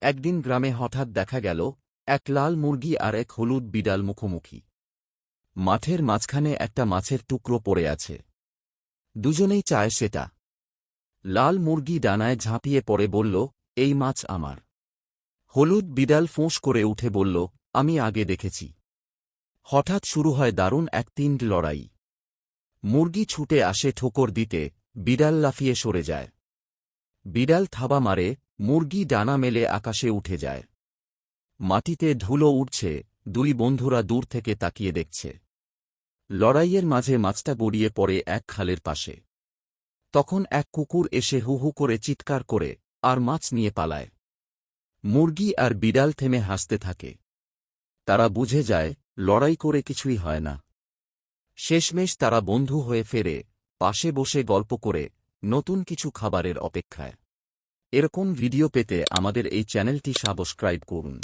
একদিন গ্রামে হঠাৎ দেখা গেল এক লাল মুরগি আর এক হলুদ বিড়াল মুখোমুখি। মাঠের মাঝখানে একটা মাছের টুকরো পড়ে আছে। দুজনেই চায় সেটা। লাল মুরগি ডানায় ঝাঁপিয়ে পড়ে বলল, এই মাছ আমার। হলুদ বিড়াল ফোঁস করে উঠে বলল, আমি আগে দেখেছি। হঠাৎ শুরু হয় দারুণ এক তীব্র লড়াই। মুরগি ছুটে আসে ঠোকর দিতে, বিড়াল লাফিয়ে সরে যায়। বিড়াল থাবা মারে, মুরগি ডানা মেলে আকাশে উঠে যায়। মাটিতে ধুলো উঠছে, দুই বন্ধুরা দূর থেকে তাকিয়ে দেখছে। লড়াইয়ের মাঝে মাছটা গড়িয়ে পড়ে এক খালের পাশে। তখন এক কুকুর এসে হু হু করে চিৎকার করে আর মাছ নিয়ে পালায়। মুরগি আর বিড়াল থেমে হাসতে থাকে। তারা বুঝে যায় লড়াই করে কিছুই হয় না। শেষমেশ তারা বন্ধু হয়ে ফেরে, পাশে বসে গল্প করে, নতুন কিছু খাবারের অপেক্ষায়। এরকম ভিডিও পেতে আমাদের এই চ্যানেলটি সাবস্ক্রাইব করুন।